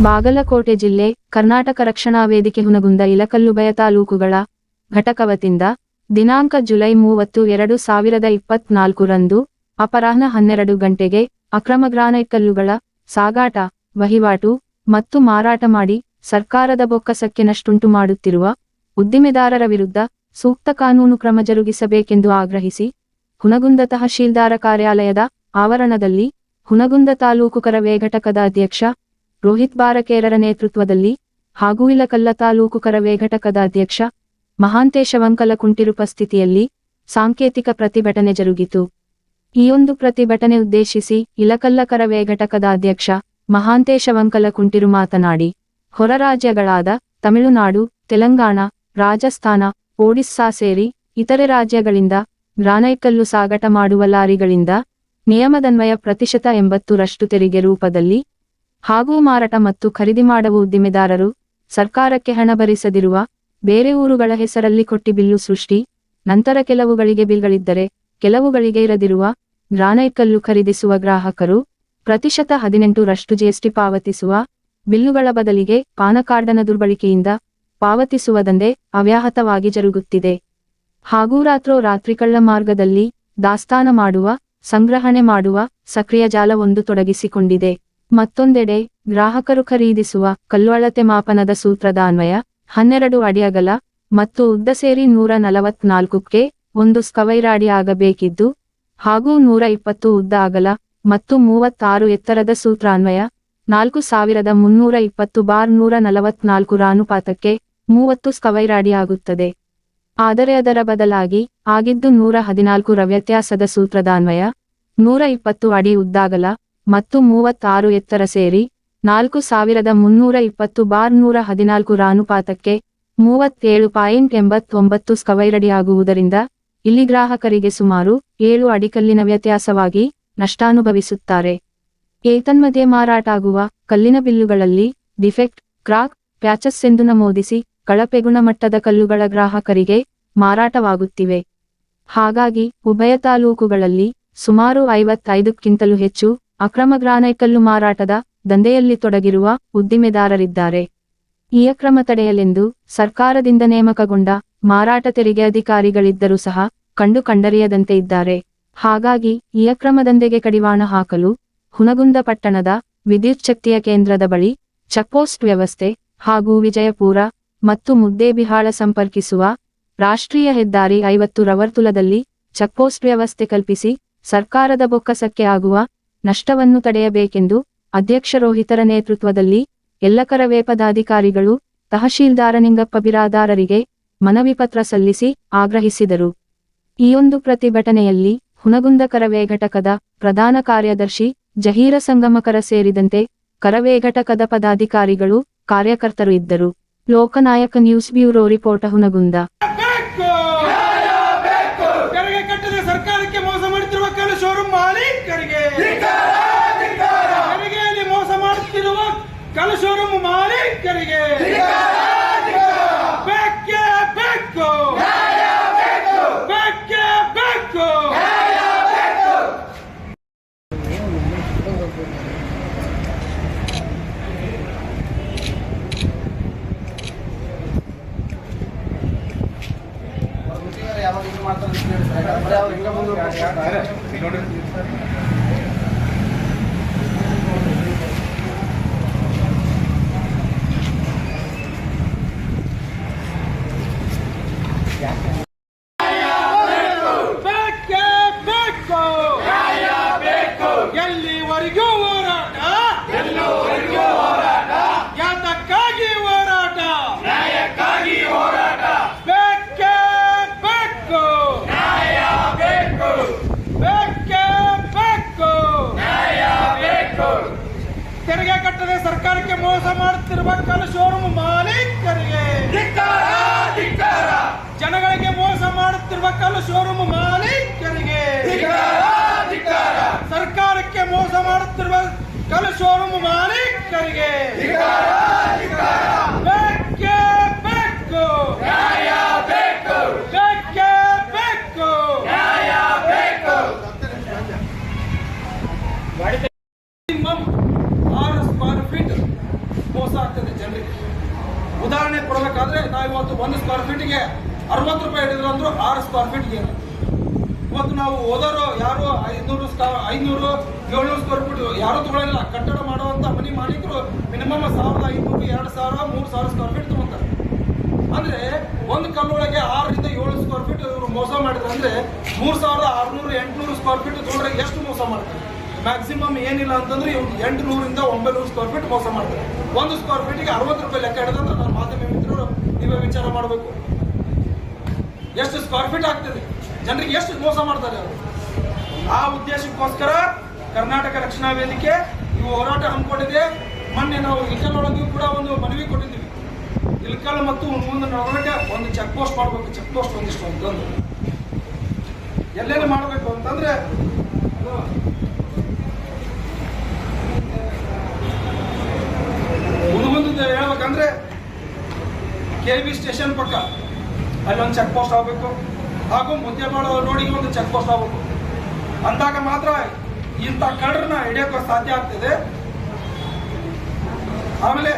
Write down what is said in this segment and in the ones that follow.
ಬಾಗಲಕೋಟೆ ಜಿಲ್ಲೆ ಕರ್ನಾಟಕ ರಕ್ಷಣಾ ವೇದಿಕೆ ಹುನಗುಂದ ಇಲಕಲ್ಲುಬೆಯ ತಾಲೂಕುಗಳ ಘಟಕವತಿಯಿಂದ ದಿನಾಂಕ ಜುಲೈ 30, 2024 ರಂದು ಅಪರಾಹ್ನ 12 ಗಂಟೆಗೆ ಅಕ್ರಮ ಗ್ರಾನೈಟ್ ಕಲ್ಲುಗಳ ಸಾಗಾಟ, ವಹಿವಾಟು ಮತ್ತು ಮಾರಾಟ ಮಾಡಿ ಸರ್ಕಾರದ ಬೊಕ್ಕಸಕ್ಕೆ ನಷ್ಟುಂಟು ಮಾಡುತ್ತಿರುವ ಉದ್ದಿಮೆದಾರರ ವಿರುದ್ಧ ಸೂಕ್ತ ಕಾನೂನು ಕ್ರಮ ಜರುಗಿಸಬೇಕೆಂದು ಆಗ್ರಹಿಸಿ ಹುನಗುಂದ ತಹಶೀಲ್ದಾರ ಕಾರ್ಯಾಲಯದ ಆವರಣದಲ್ಲಿ ಹುನಗುಂದ ತಾಲೂಕು ಕರವೇ ಘಟಕದ ಅಧ್ಯಕ್ಷ ರೋಹಿತ್ ಬಾರಕೇರರ ನೇತೃತ್ವದಲ್ಲಿ ಹಾಗೂ ಇಲಕಲ್ಲ ತಾಲೂಕು ಕರವೇ ಘಟಕದ ಅಧ್ಯಕ್ಷ ಮಹಾಂತೇಶ ವಂಕಲಕುಂಟಿರ ಉಪಸ್ಥಿತಿಯಲ್ಲಿ ಸಾಂಕೇತಿಕ ಪ್ರತಿಭಟನೆ ಜರುಗಿತು. ಈ ಒಂದು ಪ್ರತಿಭಟನೆ ಉದ್ದೇಶಿಸಿ ಇಲಕಲ್ಲ ಕರವೇ ಘಟಕದ ಅಧ್ಯಕ್ಷ ಮಹಾಂತೇಶ ವಂಕಲಕುಂಟಿರು ಮಾತನಾಡಿ, ಹೊರ ರಾಜ್ಯಗಳಾದ ತಮಿಳುನಾಡು, ತೆಲಂಗಾಣ, ರಾಜಸ್ಥಾನ, ಒಡಿಸ್ಸಾ ಸೇರಿ ಇತರೆ ರಾಜ್ಯಗಳಿಂದ ಗ್ರಾನೈಟ್ ಕಲ್ಲು ಸಾಗಾಟ ಮಾಡುವ ಲಾರಿಗಳಿಂದ ನಿಯಮದನ್ವಯ ಪ್ರತಿಶತ 80% ತೆರಿಗೆ ರೂಪದಲ್ಲಿ ಹಾಗೂ ಮಾರಾಟ ಮತ್ತು ಖರೀದಿ ಮಾಡುವ ಉದ್ದಿಮೆದಾರರು ಸರ್ಕಾರಕ್ಕೆ ಹಣ ಭರಿಸದಿರುವ ಬೇರೆ ಊರುಗಳ ಹೆಸರಲ್ಲಿ ಕೊಟ್ಟಿ ಬಿಲ್ಲು ಸೃಷ್ಟಿ, ನಂತರ ಕೆಲವುಗಳಿಗೆ ಬಿಲ್ಗಳಿದ್ದರೆ ಕೆಲವುಗಳಿಗೆ ಇರದಿರುವ ಗ್ರಾನೈಟ್ ಕಲ್ಲು ಖರೀದಿಸುವ ಗ್ರಾಹಕರು ಪ್ರತಿಶತ 18% GST ಪಾವತಿಸುವ ಬಿಲ್ಲುಗಳ ಬದಲಿಗೆ ಪಾನ ಕಾರ್ಡನ ದುರ್ಬಳಕೆಯಿಂದ ಪಾವತಿಸುವುದಂದೇ ಅವ್ಯಾಹತವಾಗಿ ಜರುಗುತ್ತಿದೆ. ಹಾಗೂ ರಾತ್ರೋರಾತ್ರಿ ಕಳ್ಳ ಮಾರ್ಗದಲ್ಲಿ ದಾಸ್ತಾನ ಮಾಡುವ, ಸಂಗ್ರಹಣೆ ಮಾಡುವ ಸಕ್ರಿಯ ಜಾಲವೊಂದು ತೊಡಗಿಸಿಕೊಂಡಿದೆ. ಮತ್ತೊಂದೆಡೆ ಗ್ರಾಹಕರು ಖರೀದಿಸುವ ಕಲ್ಲು ಅಳತೆ ಮಾಪನದ ಸೂತ್ರದ ಅನ್ವಯ 12 ಅಡಿ ಅಗಲ ಮತ್ತು ಉದ್ದ ಸೇರಿ 144ಕ್ಕೆ 1 ಸ್ಕ್ವೇರ್ ಅಡಿ ಆಗಬೇಕಿದ್ದು ಹಾಗೂ 120 ಉದ್ದ ಅಗಲ ಮತ್ತು 36 ಎತ್ತರದ ಸೂತ್ರ ಅನ್ವಯ 4320/144 ಅನುಪಾತಕ್ಕೆ 30 ಸ್ಕ್ವೇರ್ ಅಡಿ ಆಗುತ್ತದೆ. ಆದರೆ ಅದರ ಬದಲಾಗಿ ಆಗಿದ್ದು 114 ವ್ಯತ್ಯಾಸದ ಸೂತ್ರದ ಅನ್ವಯ 120 ಅಡಿ ಉದ್ದಾಗಲ ಮತ್ತು 36 ಎತ್ತರ ಸೇರಿ 4320/114 ಅನುಪಾತಕ್ಕೆ 37.89 ಸ್ಕ್ವೇರ್ ಅಡಿ ಆಗುವುದರಿಂದ ಇಲ್ಲಿ ಗ್ರಾಹಕರಿಗೆ ಸುಮಾರು 7 ಅಡಿ ಕಲ್ಲಿನ ವ್ಯತ್ಯಾಸವಾಗಿ ನಷ್ಟಾನುಭವಿಸುತ್ತಾರೆ. ಏತನ್ಮಧ್ಯೆ ಮಾರಾಟ ಆಗುವ ಕಲ್ಲಿನ ಬಿಲ್ಲುಗಳಲ್ಲಿ ಡಿಫೆಕ್ಟ್, ಕ್ರಾಕ್, ಪ್ಯಾಚಸ್ ಎಂದು ನಮೂದಿಸಿ ಕಳಪೆ ಗುಣಮಟ್ಟದ ಕಲ್ಲುಗಳ ಗ್ರಾಹಕರಿಗೆ ಮಾರಾಟವಾಗುತ್ತಿವೆ. ಹಾಗಾಗಿ ಉಭಯ ತಾಲೂಕುಗಳಲ್ಲಿ ಸುಮಾರು 55ಕ್ಕಿಂತಲೂ ಹೆಚ್ಚು ಅಕ್ರಮ ಗ್ರಾನೈಟ್ ಕಲ್ಲು ಮಾರಾಟದ ದಂಧೆಯಲ್ಲಿ ತೊಡಗಿರುವ ಉದ್ದಿಮೆದಾರರಿದ್ದಾರೆ. ಈ ಅಕ್ರಮ ತಡೆಯಲೆಂದು ಸರ್ಕಾರದಿಂದ ನೇಮಕಗೊಂಡ ಮಾರಾಟ ತೆರಿಗೆ ಅಧಿಕಾರಿಗಳಿದ್ದರೂ ಸಹ ಕಂಡರಿಯದಂತೆ ಇದ್ದಾರೆ. ಹಾಗಾಗಿ ಈ ಅಕ್ರಮ ದಂಧೆಗೆ ಕಡಿವಾಣ ಹಾಕಲು ಹುನಗುಂದ ಪಟ್ಟಣದ ವಿದ್ಯುತ್ ಶಕ್ತಿಯ ಕೇಂದ್ರದ ಬಳಿ ಚೆಕ್ಪೋಸ್ಟ್ ವ್ಯವಸ್ಥೆ ಹಾಗೂ ವಿಜಯಪುರ ಮತ್ತು ಮುದ್ದೇಬಿಹಾಳ ಸಂಪರ್ಕಿಸುವ ರಾಷ್ಟ್ರೀಯ ಹೆದ್ದಾರಿ 50 ರವರ್ತುಲದಲ್ಲಿ ಚೆಕ್ಪೋಸ್ಟ್ ವ್ಯವಸ್ಥೆ ಕಲ್ಪಿಸಿ ಸರ್ಕಾರದ ಬೊಕ್ಕಸಕ್ಕೆ ಆಗುವ ನಷ್ಟವನ್ನು ತಡೆಯಬೇಕೆಂದು ಅಧ್ಯಕ್ಷ ರೋಹಿತರ ನೇತೃತ್ವದಲ್ಲಿ ಎಲ್ಲ ಕರವೇ ಪದಾಧಿಕಾರಿಗಳು ತಹಶೀಲ್ದಾರ ನಿಂಗಪ್ಪ ಬಿರಾದಾರರಿಗೆ ಮನವಿ ಪತ್ರ ಸಲ್ಲಿಸಿ ಆಗ್ರಹಿಸಿದರು. ಈ ಒಂದು ಪ್ರತಿಭಟನೆಯಲ್ಲಿ ಹುನಗುಂದ ಕರವೇ ಘಟಕದ ಪ್ರಧಾನ ಕಾರ್ಯದರ್ಶಿ ಜಹೀರ ಸಂಗಮಕರ ಸೇರಿದಂತೆ ಕರವೇ ಘಟಕದ ಪದಾಧಿಕಾರಿಗಳು, ಕಾರ್ಯಕರ್ತರು ಇದ್ದರು. ಲೋಕನಾಯಕ ನ್ಯೂಸ್ ಬ್ಯೂರೋ ರಿಪೋರ್ಟ್ ಹುನಗುಂದ. ಸರ್ಕಾರಕ್ಕೆ ಮೋಸ ಮಾಡುತ್ತಿರುವ ಕಲ್ಲು ಶೋರೂಮ್ ಮಾಲೀಕರಿಗೆ, ತೆರಿಗೆಯಲ್ಲಿ ಮೋಸ ಮಾಡುತ್ತಿರುವ ಕಲ್ಲು ಶೋರೂಮ್ ಮಾಲೀಕರಿಗೆ ಬೇಕೇ ಬೇಕು, ಬೇಕೇ ಬೇಕು. ಯಾವಾಗ ಇದು ಮಾಡ್ತಾರೆ ಹಿಂಗ ಮುಂದೆ ಎಲ್ಲಿವರೆಗೂ ಹೋರಾಟ, ಯಾತಕ್ಕಾಗಿ ಹೋರಾಟ, ನ್ಯಾಯಕ್ಕಾಗಿ ಹೋರಾಟ. ಬೇಕೇ ಬೇಕು, ನ್ಯಾಯ ಬೇಕು, ಬೇಕೇ ಬೇಕು, ನ್ಯಾಯ ಬೇಕು. ತೆರಿಗೆ ಕಟ್ಟದೆ ಸರ್ಕಾರಕ್ಕೆ ಮೋಸ ಮಾಡುತ್ತಿರುವ ಕಲ್ಲು ಶೋರೂಮ್ ಮಾಲೀಕರಿಗೆ ಧಿಕ್ಕಾರ, ಧಿಕ್ಕಾರ. ಜನಗಳಿಗೆ ಮೋಸ ಮಾಡುತ್ತಿರುವ ಕಲ್ಲು ಶೋರೂಮ್ ಮಾಲೀಕರಿಗೆ ಧಿಕ್ಕಾರ, ಧಿಕ್ಕಾರ. ಸರ್ಕಾರಕ್ಕೆ ಮೋಸ ಮಾಡುತ್ತಿರುವ ಕಲ್ಲು ಶೋರೂಮ್ ಮಾಲೀಕರಿಗೆ ಧಿಕ್ಕಾರ, ಧಿಕ್ಕಾರ. ಬೇಕೇ ಬೇಕು, ನ್ಯಾಯ ಬೇಕು, ಬೇಕೇ ಬೇಕು, ನ್ಯಾಯ ಬೇಕು. ಮಿನಿಮಮ್ 6 ಸ್ಕ್ವೇರ್ ಫೀಟ್ ಜನರಿಗೆ. ಉದಾಹರಣೆ ಕೊಡಬೇಕಾದ್ರೆ ನಾವು ಇವತ್ತು 1 ಸ್ಕ್ವೇರ್ ಫೀಟ್ಗೆ 60 ರೂಪಾಯಿ ಹಿಡಿದ್ರು ಅಂದ್ರು 6 ಸ್ಕ್ವೇರ್ ಫೀಟ್ಗೆ. ಇವತ್ತು ನಾವು ಓದೋರು ಯಾರು 500 700 ಸ್ಕ್ವೇರ್ ಫೀಟ್ ಯಾರು ತಗೊಳ್ಳೋದಿಲ್ಲ. ಕಟ್ಟಡ ಮಾಡುವಂತ ಮನೆ ಮಾಲೀಕರು ಮಿನಿಮಮ್ 1500 2000 3000 ಸ್ಕ್ವೇರ್ ಫೀಟ್ ತಗೊಂತಾರೆ. ಅಂದ್ರೆ ಒಂದು ಕಲ್ಲೊಳಗೆ 6 ರಿಂದ 7 ಸ್ಕ್ವೇರ್ ಫೀಟ್ ಇವರು ಮೋಸ ಮಾಡಿದ್ರೆ ಅಂದ್ರೆ 3600 800 ಸ್ಕ್ವೇರ್ ಫೀಟ್ ತಗೊಂಡ್ರೆ ಎಷ್ಟು ಮೋಸ ಮಾಡ್ತಾರೆ? ಮ್ಯಾಕ್ಸಿಮಮ್ ಏನಿಲ್ಲ ಅಂತಂದ್ರೆ ಇವ್ರು 800 ರಿಂದ 900 ಸ್ಕ್ವೇರ್ ಫೀಟ್ ಮೋಸ ಮಾಡ್ತಾರೆ. 1 ಸ್ಕ್ವೇರ್ ಫೀಟ್ಗೆ 60 ರೂಪಾಯಿ ಲೆಕ್ಕ ಹಿಡಿದ್ರೆ ನನ್ನ ಮಾಧ್ಯಮ ಮಿತ್ರರು ನೀವೇ ವಿಚಾರ ಮಾಡಬೇಕು. ಎಷ್ಟು ಸ್ಕ್ವೇರ್ ಫೀಟ್ ಆಗ್ತದೆ, ಜನರಿಗೆ ಎಷ್ಟು ಮೋಸ ಮಾಡ್ತಾರೆ ಅವರು. ಆ ಉದ್ದೇಶಕ್ಕೋಸ್ಕರ ಕರ್ನಾಟಕ ರಕ್ಷಣಾ ವೇದಿಕೆ ಇವು ಹೋರಾಟ ಹಮ್ಮಿಕೊಂಡಿದೆ. ಮೊನ್ನೆ ನಾವು ಇಲ್ಕಲ್ ಕೂಡ ಒಂದು ಮನವಿ ಕೊಟ್ಟಿದ್ದೀವಿ. ಇಲ್ಕಲ್ ಮತ್ತು ಮುಂದೆ ನಡವಳಿಕೆ ಒಂದು ಚೆಕ್ ಪೋಸ್ಟ್ ಮಾಡಬೇಕು. ಚೆಕ್ ಪೋಸ್ಟ್ ಒಂದಿಷ್ಟು ಅಂತಂದು ಎಲ್ಲೆಲ್ಲಿ ಮಾಡಬೇಕು ಅಂತಂದ್ರೆ ಮುಂದೆ ಹೇಳ್ಬೇಕಂದ್ರೆ KV ಸ್ಟೇಷನ್ ಪಕ್ಕ ಅಲ್ಲೊಂದು ಚೆಕ್ ಪೋಸ್ಟ್ ಆಗಬೇಕು, ಹಾಗೂ ಮುದ್ದೆಮಾಳ ರೋಡಿಗೆ ಒಂದು ಚೆಕ್ ಪೋಸ್ಟ್ ಆಗಬೇಕು. ಅಂದಾಗ ಮಾತ್ರ ಇಂಥ ಕಳ್ಳರನ್ನ ಹಿಡಿಯೋಕೆ ಸಾಧ್ಯ ಆಗ್ತದೆ. ಆಮೇಲೆ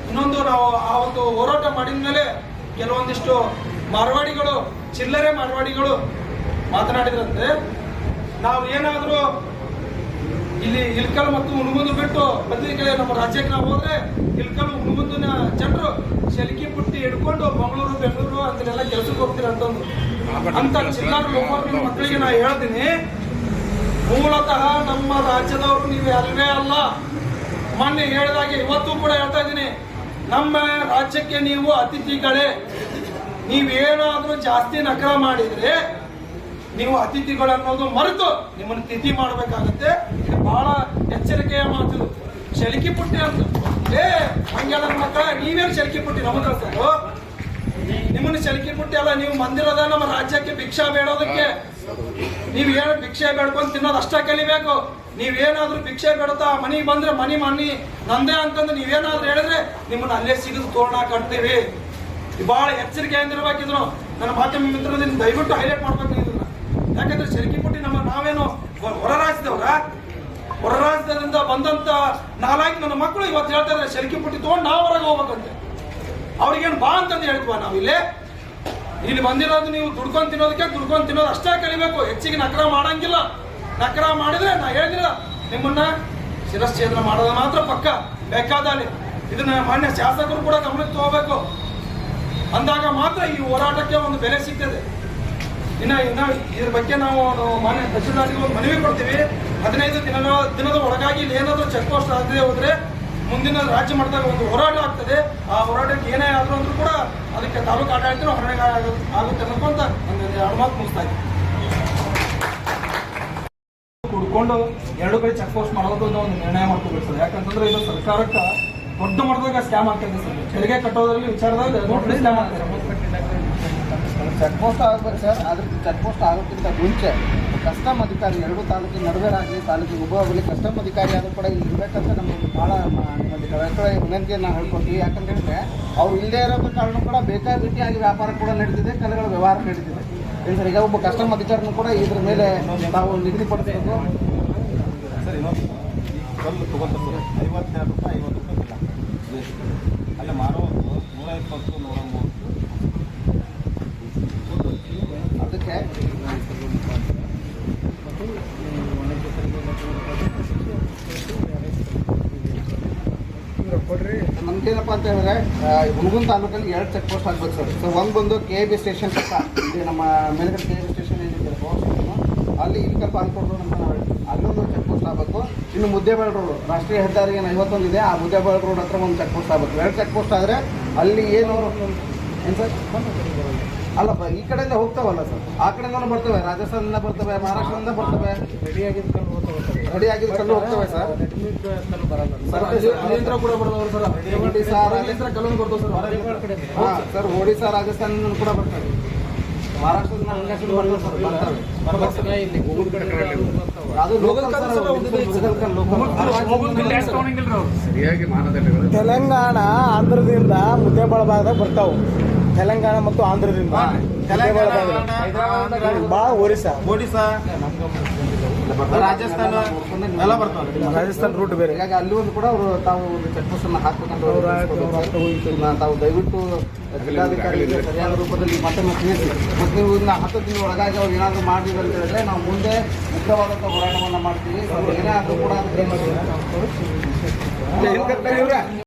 ಇನ್ನೊಂದು ನಾವು ಆ ಒಂದು ಹೋರಾಟ ಮಾಡಿದ ಮೇಲೆ ಕೆಲವೊಂದಿಷ್ಟು ಮಾರ್ವಾಡಿಗಳು, ಚಿಲ್ಲರೆ ಮಾರ್ವಾಡಿಗಳು ಮಾತನಾಡಿದ್ರಂತೆ, ನಾವು ಏನಾದರೂ ಇಲ್ಲಿ ಇಲ್ಕಲ್ ಮತ್ತು ಹುಣಗುಂದ ಬಿಟ್ಟು ಬದಲಿಗೆ ನಮ್ಮ ರಾಜ್ಯಕ್ಕೆ ನಾವು ಹೋದ್ರೆ ಇಲ್ಕಲ್ ಹುಣಗುಂದಿನ ಜನರು ಶೆಲ್ಕಿ ಪುಟ್ಟಿ ಹಿಡ್ಕೊಂಡು ಮಂಗಳೂರು ಬೆಂಗಳೂರು ಅಂತೇನೆಲ್ಲ ಕೆಲಸಕ್ಕೆ ಹೋಗ್ತೀರ ಅಂತಂದು ಅಂತ ಚಿಲ್ಲರ ಲೋಕೋರ್ಮಿನ ಮಕ್ಕಳಿಗೆ ನಾ ಹೇಳ್ತೀನಿ, ಮೂಲತಃ ನಮ್ಮ ರಾಜ್ಯದವರು ನೀವು ಅಲ್ವೇ ಅಲ್ಲ. ಮೊನ್ನೆ ಹೇಳಿದಾಗೆ ಇವತ್ತು ಕೂಡ ಹೇಳ್ತಾ ಇದ್ದೀನಿ, ನಮ್ಮ ರಾಜ್ಯಕ್ಕೆ ನೀವು ಅತಿಥಿಗಳೇ. ನೀವೇನಾದ್ರೂ ಜಾಸ್ತಿ ನಕರ ಮಾಡಿದ್ರೆ ನೀವು ಅತಿಥಿಗಳು ಅನ್ನೋದು ಮರೆತು ನಿಮ್ಮನ್ನು ತಿಥಿ ಮಾಡಬೇಕಾಗತ್ತೆ. ಇದು ಬಹಳ ಎಚ್ಚರಿಕೆಯ ಮಾತು. ಶೆಲ್ಕಿ ಪುಟ್ಟಿ ಅಂತ ಹಂಗೆಲ್ಲ ಮಕ್ಕಳ ನೀವೇನು ಶೆಲ್ಕಿ ಪುಟ್ಟಿ ನಮಗೆ ಕಳ್ಸೋದು? ನಿಮ್ಮನ್ನು ಶೆಲ್ಕಿ ಪುಟ್ಟಿ ಅಲ್ಲ, ನೀವು ಮಂದಿರದ ನಮ್ಮ ರಾಜ್ಯಕ್ಕೆ ಭಿಕ್ಷಾ ಬೇಡೋದಕ್ಕೆ. ನೀವು ಏನು ಭಿಕ್ಷೆ ಬೇಡ್ಕೊಂಡು ತಿನ್ನೋದು ಅಷ್ಟೇ ಕಲಿಬೇಕು. ನೀವೇನಾದ್ರೂ ಭಿಕ್ಷೆ ಬೇಡುತ್ತಾ ಮನೆಗೆ ಬಂದ್ರೆ ಮನಿ ನಂದೇ ಅಂತಂದ್ರೆ ನೀವೇನಾದ್ರೂ ಹೇಳಿದ್ರೆ ನಿಮ್ಮನ್ನ ಅಲ್ಲೇ ಸಿಗಿದು ತೋರಣ ಕಟ್ತೀವಿ. ಬಹಳ ಎಚ್ಚರಿಕೆಯಿಂದಿರ್ಬೇಕಿದ್ರು. ನನ್ನ ಮಾಧ್ಯಮ ಮಿತ್ರರನ್ನ ದಯವಿಟ್ಟು ಹೈಲೈಟ್ ಮಾಡ್ಬೇಕು ಇದನ್ನ. ಯಾಕಂದ್ರೆ ಶೆಲ್ಕಿ ಪುಟ್ಟಿ ನಾವೇನು ಹೊರ ರಾಜ್ಯದಿಂದ ಬಂದಂತ ನಾಲ್ಕು ನನ್ನ ಮಕ್ಕಳು ಇವತ್ತು ಹೇಳ್ತಾ ಇದ್ದಾರೆ ಶೆಲ್ಕಿ ಪುಟ್ಟಿ ತಗೊಂಡು ನಾವು ಹೊರಗೆ ಹೋಗ್ಬೇಕಂತೆ. ಅವ್ರಿಗೇನು ಬಾ ಅಂತಂದು ಹೇಳ್ತೀವ ನಾವಿಲ್ಲಿ ಬಂದಿರೋದು ನೀವು ದುಡ್ಕೊಂಡು ತಿನ್ನೋದು ಅಷ್ಟೇ ಕಲಿಬೇಕು. ಹೆಚ್ಚಿಗೆ ನಕರ ಮಾಡಂಗಿಲ್ಲ. ನಕರ ಮಾಡಿದ್ರೆ ನಾ ಹೇಳಿದಿಲ್ಲ ನಿಮ್ಮನ್ನ ಶಿರಶ್ಛೇದನ ಮಾಡೋದು ಮಾತ್ರ ಪಕ್ಕ ಬೇಕಾದಲ್ಲಿ. ಇದನ್ನ ಮಾನ್ಯ ಶಾಸಕರು ಕೂಡ ಗಮನಕ್ಕೆ ತಗೋಬೇಕು. ಅಂದಾಗ ಮಾತ್ರ ಈ ಹೋರಾಟಕ್ಕೆ ಒಂದು ಬೆಲೆ ಸಿಗ್ತದೆ. ಇನ್ನು ಇದ್ರ ಬಗ್ಗೆ ನಾವು ಮಾನ್ಯ ತಹಶೀಲ್ದಾರ್ಗೆ ಒಂದು ಮನವಿ ಕೊಡ್ತೀವಿ. 15 ದಿನದ ಒಳಗಾಗಿ ಇಲ್ಲಿ ಏನಾದರೂ ಚೆಕ್ ಪೋಸ್ಟ್ ಆಗದೆ ಹೋದ್ರೆ ಮುಂದಿನ ರಾಜ್ಯ ಮಟ್ಟದಾಗ ಒಂದು ಹೋರಾಟ ಆಗ್ತದೆ. ಆ ಹೋರಾಟಕ್ಕೆ ಏನೇ ಆದ್ರೂ ಅಂದ್ರೂ ಕೂಡ ಅದಕ್ಕೆ ತಾಲೂಕು ಆಡಳಿತ ಹೊರಗಡೆ ಆಗುತ್ತೆ ಅನ್ನೋಂತ ಒಂದು 2 ಮಾತು ಮುಗಿಸ್ತಾ ಇದ್ದೀವಿ. ಕುಡ್ಕೊಂಡು 2 ಕಡೆ ಚೆಕ್ ಪೋಸ್ಟ್ ಮಾಡೋದು ಒಂದು ನಿರ್ಣಯ ಮಾಡ್ಕೋಬೇಕು ಸರ್. ಯಾಕಂತಂದ್ರೆ ಇದು ಸರ್ಕಾರಕ್ಕೆ ದೊಡ್ಡ ಮಟ್ಟದಾಗ ಸ್ಕ್ಯಾಮ್ ಆಗ್ತದೆ ಸರ್. ತೆರಿಗೆ ಕಟ್ಟೋದ್ರಲ್ಲಿ ವಿಚಾರದಾಗ ದೊಡ್ಡ ಸ್ಕ್ಯಾಮ್ ಆಗ್ತದೆ. ಚೆಕ್ ಪೋಸ್ಟ್ ಆಗಬೇಕು ಸರ್. ಅದ್ರ ಚೆಕ್ ಪೋಸ್ಟ್ ಆಗೋಕ್ಕಿಂತ ಮುಂಚೆ ಕಸ್ಟಮ್ ಅಧಿಕಾರಿ 2 ತಾಲೂಕಿನ ನಡುವೆ ಆಗಲಿ ತಾಲೂಕಿಗೆ ಒಬ್ಬ ಆಗಲಿ ಕಸ್ಟಮ್ ಅಧಿಕಾರಿ ಆದರೂ ಕೂಡ ಇಲ್ಲಿ ಇರಬೇಕಂತ ನಮಗೆ ಭಾಳ ವಿನಂತಿಯನ್ನು ನಾವು ಹೇಳ್ಕೊತೀವಿ. ಯಾಕಂತ ಹೇಳಿದ್ರೆ ಅವ್ರು ಇಲ್ಲದೇ ಇರೋದ್ರ ಕಾರಣ ಕೂಡ ಬೇಕಾಬಿಟ್ಟಿಯಾಗಿ ವ್ಯಾಪಾರ ಕೂಡ ನಡೀತಿದೆ, ಕಲೆಗಳ ವ್ಯವಹಾರ ನಡೀತಿದೆ. ಏನು ಸರ್, ಈಗ ಒಬ್ಬ ಕಸ್ಟಮ್ ಅಧಿಕಾರಿನೂ ಕೂಡ ಇದ್ರ ಮೇಲೆ ನಾವು ನಿಗದಿಪಡಿಸಬೇಕು. ಸರ್ ಇನ್ನೊಂದು ಕಲ್ಲು ತೊಗೊಂಡ್ರೆ 52 ರೂಪಾಯಿ 50 ರೂಪಾಯಿ ಇಲ್ಲ ಅಲ್ಲೇ ಮಾರೋದು 120 130 ಅದಕ್ಕೆ ನಮ್ಗೇನಪ್ಪ ಅಂತ ಹೇಳಿದ್ರೆ ಹುಣಗುಂದ ತಾಲೂಕಲ್ಲಿ 2 ಚೆಕ್ ಪೋಸ್ಟ್ ಆಗ್ಬೇಕು ಸರ್. ಸೊ ಒಂದು ಬಂದು KB ಸ್ಟೇಷನ್ ಪಕ್ಕ ಇಲ್ಲಿ ನಮ್ಮ ಮೇಲ್ಗಡೆ KB ಸ್ಟೇಷನ್ ಏನಿದೆ ಅಲ್ಲಿ ಇಲ್ಕಲ್ ಪಾಲ್ಕೋಡ್ ರೋಡ್ ಅಂತ ನಾವು ಅಲ್ಲೊಂದು ಚೆಕ್ ಪೋಸ್ಟ್ ಆಗಬೇಕು. ಇನ್ನು ಮುದ್ದೇಬೇಳ ರೋಡ್ ರಾಷ್ಟ್ರೀಯ ಹೆದ್ದಾರಿ 51 ಇದೆ, ಆ ಮುದ್ದೇಬೇಳ ರೋಡ್ ಹತ್ರ ಒಂದು ಚೆಕ್ ಪೋಸ್ಟ್ ಆಗಬೇಕು. 2 ಚೆಕ್ ಪೋಸ್ಟ್ ಆದರೆ ಅಲ್ಲಿ ಏನು ಸರ್ ಅಲ್ಲಪ್ಪ ಈ ಕಡೆಯಿಂದ ಹೋಗ್ತಾವಲ್ಲ ಸರ್, ಆ ಕಡೆಯಿಂದ ಬರ್ತವೆ, ರಾಜಸ್ಥಾನದಿಂದ ಬರ್ತವೆ, ಮಹಾರಾಷ್ಟ್ರದಿಂದ ಬರ್ತವೆ, ರೆಡಿ ಆಗಿದ್ದ ಕಲ್ಲು ಹೋಗ್ತವೆ ಸರ್. ಕೂಡ ಬರೋದು ಸರ್. ಸರ್ ಒಡಿಶಾ ರಾಜಸ್ಥಾನದಿಂದ ಕೂಡ ಬರ್ತವೆ, ಮಹಾರಾಷ್ಟ್ರದಿಂದ ಹಂಗಾಸಿಂದ ಬರ್ತವೆ. ತೆಲಂಗಾಣ ಆಂಧ್ರದಿಂದ ಮುದ್ದೇಬಾಳ ಭಾಗದಾಗ ಬರ್ತಾವು. ತೆಲಂಗಾಣ ಮತ್ತು ಆಂಧ್ರದಿಂದ ಭಾಳ ಒರಿಸ್ಸಾ ರಾಜಸ್ಥಾನ ಎಲ್ಲ ಬರ್ತಾವೆ. ರಾಜಸ್ಥಾನ ರೂಟ್ ಬೇರೆ. ಹೀಗಾಗಿ ಅಲ್ಲಿ ಒಂದು ಕೂಡ ಅವರು ತಾವು ಒಂದು ಚೆಕ್ ಪೋಸ್ಟ್ ಅನ್ನು ಹಾಕ್ಬೇಕಂತ ತಾವು ದಯವಿಟ್ಟು ಜಿಲ್ಲಾಧಿಕಾರಿಗೆ ಸರಿಯಾದ ರೂಪದಲ್ಲಿ ಮತ್ತೊಮ್ಮೆ ತಿಳಿಸಿ. ಮತ್ತು ನೀವು ಇನ್ನು 10 ದಿನ ಒಳಗಾಗಿ ಅವ್ರು ಏನಾದರೂ ಮಾಡಿದ್ರು ಅಂತ ಹೇಳಿದ್ರೆ ನಾವು ಮುಂದೆ ಮುಕ್ತವಾದಂಥ ಹೋರಾಟವನ್ನು ಮಾಡ್ತೀವಿ. ಏನೇ ಆದರೂ ಕೂಡ